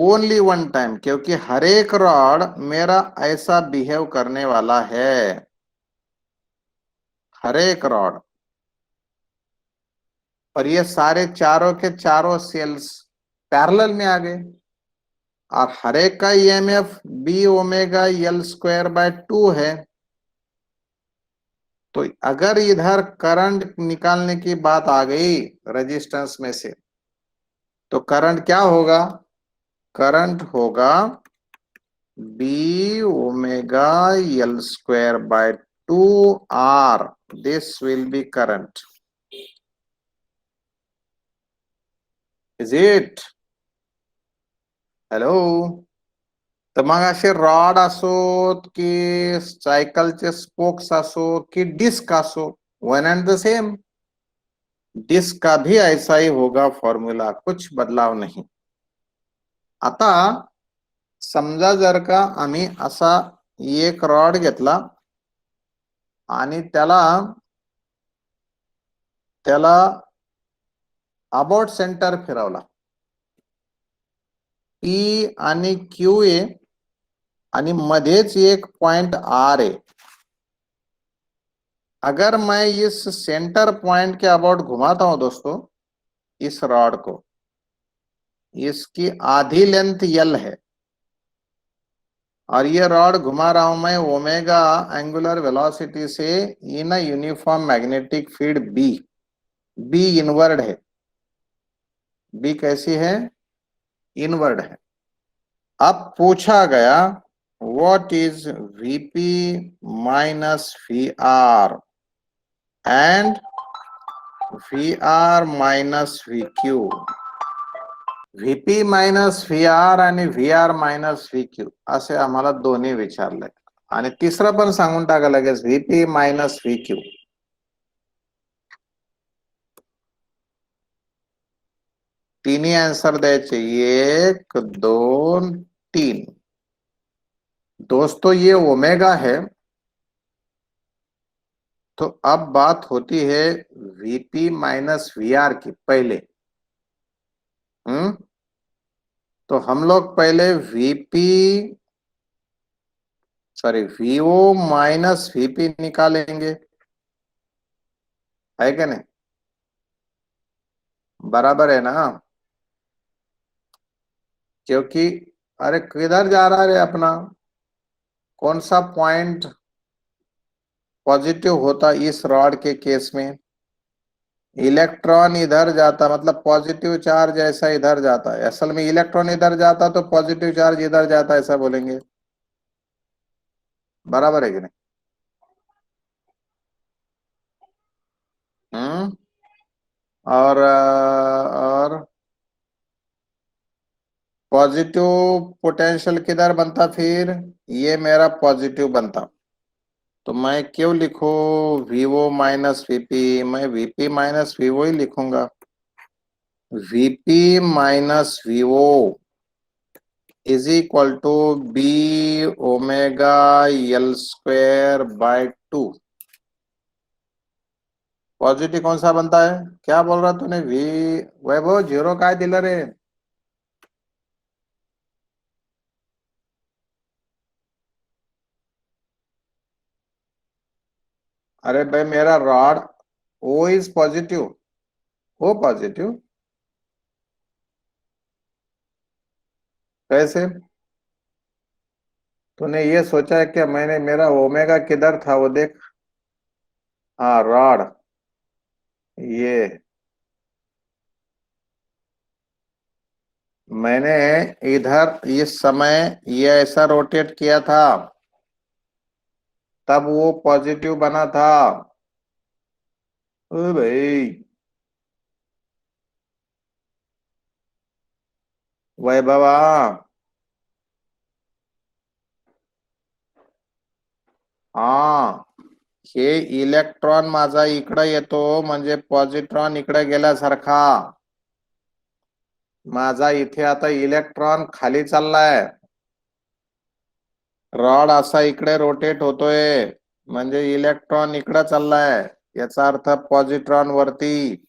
[SPEAKER 1] ओनली 1 टाइम, क्योंकि हर एक रॉड मेरा ऐसा बिहेव करने वाला है, हर एक रॉड. और ये सारे चारों के चारों सेल्स पैरेलल में आ गए, और हर एक का EMF B omega L square by 2 है. तो अगर इधर करंट निकालने की बात आ गई रेजिस्टेंस में से, तो करंट क्या होगा? करंट होगा B omega L square by 2 R. This will be current. Is it? Hello. तर मग असे रॉड असोत की सायकलचे स्पोक्स असो की डिस्क असो, one and the same. Disc का भी ऐसा ही होगा फॉर्म्युला, कुछ बदलाव नहीं. आता समजा जर का आम्ही असा एक रॉड घेतला आणि त्याला त्याला अबाउट सेंटर फिरवला, पी आणि क्यू ए, आणि मध्येच एक पॉइंट आर है. अगर मैं इस सेंटर पॉइंट के अबाउट घुमाता हूं दोस्तों, इस रॉड को, इसकी आधी लेंथ यल है, और ये रॉड घुमा रहा हूं मैं ओमेगा एंगुलर वेलोसिटी से in uniform magnetic field B. B inward है. बी कैसी है? इनवर्ड है. अब पूछा गया what is V P minus V R and V R minus V Q. V P minus V R आणि V R minus V Q असे आम्हाला दोन्ही विचारलंय. आणि तिसरं पण सांगून टाका लगेच, व्हीपी मायनस व्ही क्यू. तिन्ही आंसर द्यायचे, 1 2 3. दोस्तों ये ओमेगा है, तो अब बात होती है वीपी माइनस वी आर की पहले. तो हम लोग पहले VP sorry VO minus VP निकालेंगे, है क्या नहीं? बराबर है ना? क्योंकि अरे किधर जा रहा है अपना, कौन सा पॉइंट पॉजिटिव होता इस रॉड के केस में? इलेक्ट्रॉन इधर जाता, मतलब पॉजिटिव चार्ज ऐसा इधर जाता है. असल में इलेक्ट्रॉन इधर जाता तो पॉजिटिव चार्ज इधर जाता, ऐसा बोलेंगे. बराबर है कि नहीं? और पॉजिटिव पोटेंशियल किधर बनता फिर? ये मेरा पॉजिटिव बनता. तो मैं क्यों लिखूं वीओ माइनस वीपी? मैं वीपी माइनस वीओ ही लिखूंगा। VP minus VO is equal to B omega L square by 2। Positive कौन सा बनता है? क्या बोल रहा तूने? वी वैभव जीरो काय दिलं रे? अरे भाई मेरा rod O is positive. O positive कैसे? तूने ये सोचा है क्या? मैंने मेरा ओमेगा किधर था वो देख। हाँ रॉड ये मैंने इधर इस समय ये ऐसा रोटेट किया था, तब वो पॉजिटिव बना था। ओ भाई वैभवा, हा हे इलेक्ट्रॉन माझा इकडे येतो म्हणजे पॉझिट्रॉन इकडे गेल्यासारखा। माझा इथे आता इलेक्ट्रॉन खाली चाललाय, रॉड असा इकडे रोटेट होतोय म्हणजे इलेक्ट्रॉन इकडे चाललाय, याचा अर्थ पॉझिट्रॉन वरती।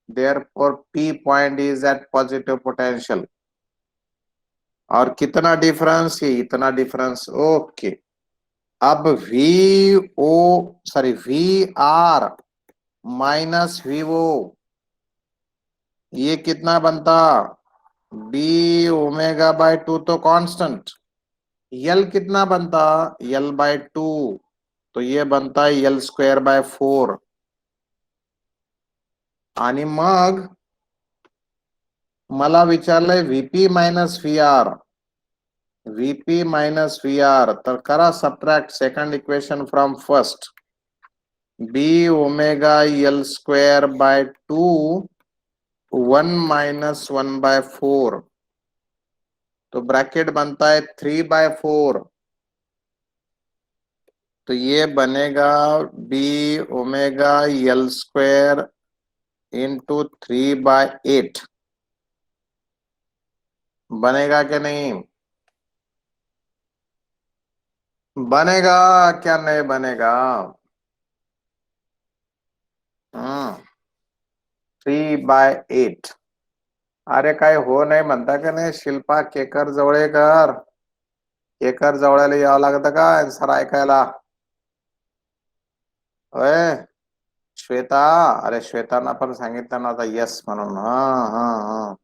[SPEAKER 1] Therefore P point is at positive potential. और कितना डिफरेंस? ये इतना डिफरेंस। ओके, अब V O sorry V R minus VO ये कितना बनता? बी ओमेगा बाय 2 तो कांस्टेंट। यल कितना बनता? यल बाय 2, तो ये बनता यल स्क्वेअर बाय 4। आणि मग मला विचारलंय V P minus V R. V P minus V R तर करा subtract second equation from first. B omega L square by 2 1 - 1/4, तो ब्रैकेट बनता है 3/4। तो ये बनेगा B omega L square into 3/8। बनेगा क्या नहीं? बनेगा क्या नहीं बनेगा? 3/8। अरे काय हो नाही म्हणता का नाही? शिल्पा केकर जवळेकर, केकर जवळला यावं लागतं का आन्सर ऐकायला? होय श्वेता, अरे श्वेताना पण सांगितलं ना आता यस म्हणून। हा हा हा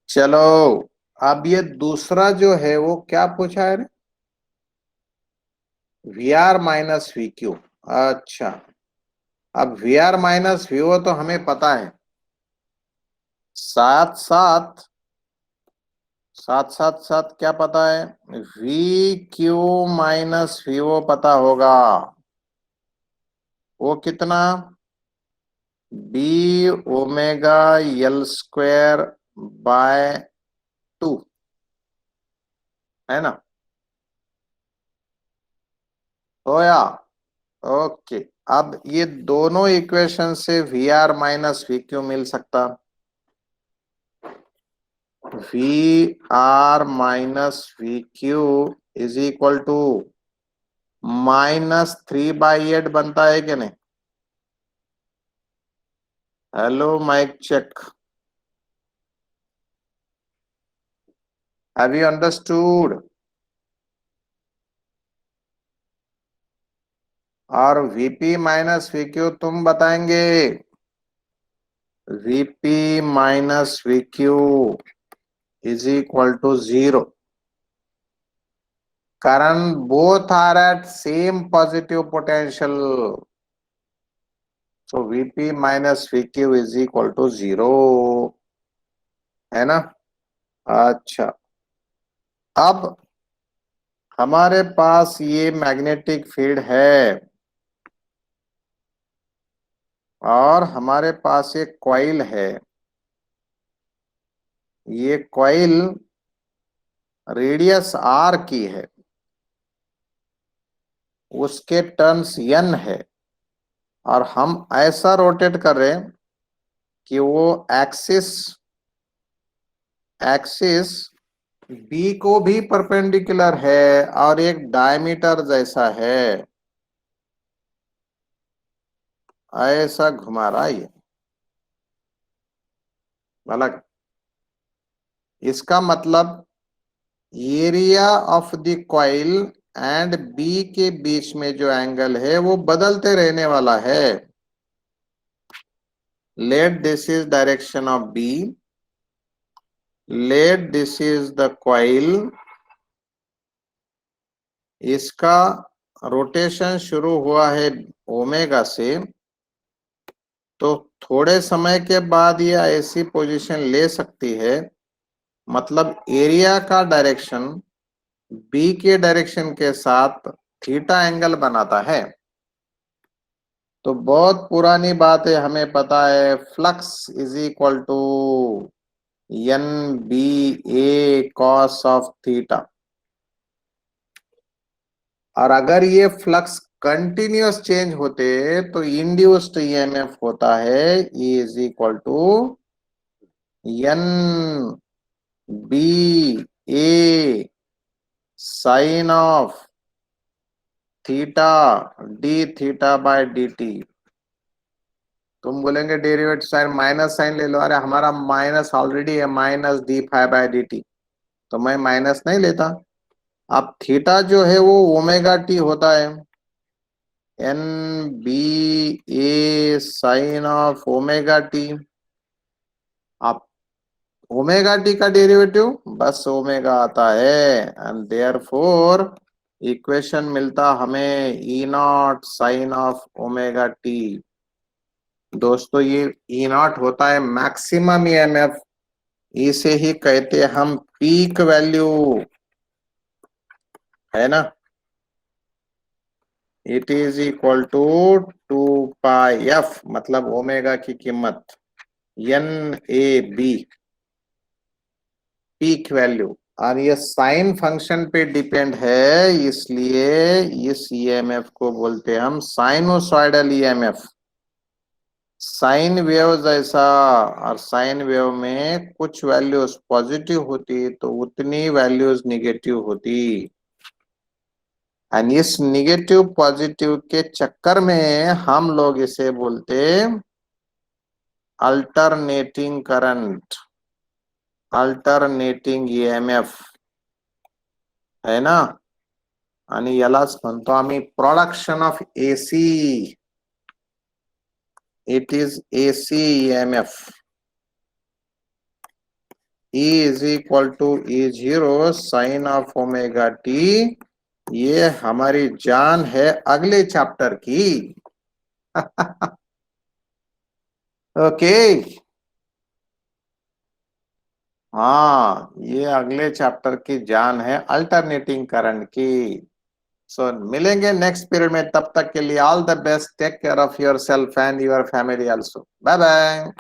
[SPEAKER 1] चलो, अब ये दूसरा जो है वो क्या पूछा है? V R minus V Q. अच्छा, अब V R minus V O तो हमें पता है। साथ साथ साथ साथ साथ क्या पता है? V Q minus V O पता होगा। वो कितना? B omega L square by 2, है ना? होया। ओके, अब ये दोनों इक्वेशन से V R minus V Q मिल सकता। V R minus V Q is equal to -3/8 बनता है कि नहीं? Hello mic check, have you understood? और वीपी माइनस वी क्यू तुम बताएंगे। V P minus V Q is equal to 0, कारण both are at same positive potential. So V P minus V Q is equal to 0, है ना? अच्छा, अब हमारे पास ये मैग्नेटिक फील्ड है और हमारे पास एक कॉइल है। ये कॉइल रेडियस आर की है। उसके टर्न्स n है, और हम ऐसा रोटेट कर रहे हैं कि वो एक्सिस एक्सिस बी को भी परपेंडिकुलर है और एक डायमीटर जैसा है, ऐसा घुमा रहा है ये। अलग, इसका मतलब area of the coil and B के बीच में जो एंगल है वो बदलते रहने वाला है। Let this is direction of B, let this is the coil, इसका रोटेशन शुरू हुआ है ओमेगा से, तो थोड़े समय के बाद ये ऐसी पोजीशन ले सकती है, मतलब एरिया का डायरेक्शन बी के डायरेक्शन के साथ थीटा एंगल बनाता है। तो बहुत पुरानी बात है, हमें पता है flux is equal to N B A cos of theta. और अगर ये फ्लक्स कंटिन्यूअस चेंज होते तो इंड्यूस्ड ईएमएफ होता है E is equal to N B A sine of theta d theta by d t. तुम बोलेंगे डेरिवेटिव साइन माइनस साइन ले लो, अरे हमारा माइनस ऑलरेडी है, minus d phi by d t, तो मैं माइनस नहीं लेता। अब थीटा जो है वो ओमेगा टी होता है, n B A sine of omega t. आप ओमेगा टी का डेरिवेटिव बस ओमेगा आता है, एंड देयरफॉर इक्वेशन मिलता हमें e naught sine of omega t. दोस्तों ये ई नॉट होता है मैक्सिमम ईएमएफ, इसे ही कहते हम पीक वैल्यू, है ना। It is equal to 2πf, मतलब ओमेगा की कीमत N A B, peak value. और ये साइन फंक्शन पे डिपेंड है, इसलिए इस ईएमएफ को बोलते हैं हम साइनोसॉइडल ईएमएफ। साइन वेव जैसा, और साइन वेव में कुछ वैल्यूज पॉजिटिव होती तो उतनी वैल्यूज निगेटिव होती, एंड इस निगेटिव पॉजिटिव के चक्कर में हम लोग इसे बोलते अल्टरनेटिंग करंट, अल्टरनेटिंग ईएमएफ, है ना। आणि यालाच म्हणतो आम्ही production of AC, it is AC EMF. E is equal to E0 sine of omega t. ये हमारी जान है अगले चैप्टर की। ओके हाँ, ये अगले चैप्टर की जान है अल्टरनेटिंग करंट की। सो मिलेंगे नेक्स्ट पीरियड में, तब तक के लिए all the best, take care of your self and your family also, bye bye.